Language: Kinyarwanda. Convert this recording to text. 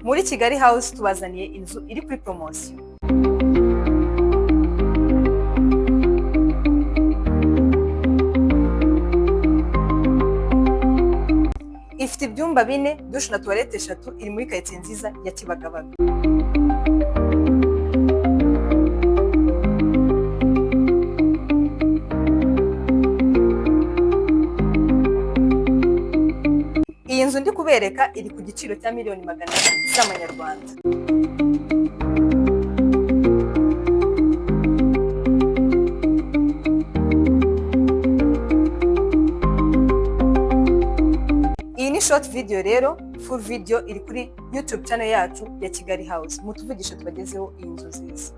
Muri Kigali House tubazaniye inzu iri kuri promotion. Ifite ibyumba 4, douche na toilette 3, iri muri quartier nziza ya Kibagabaga. Iyi nzu ndi kubereka iri ku giciro cya miliyoni 400 z'amanyarwanda. Iyi ni short video rero, full video iri kuri YouTube channel yacu ya Kigali House. Mutuvugishe tubagezeho iyi nzu nziza.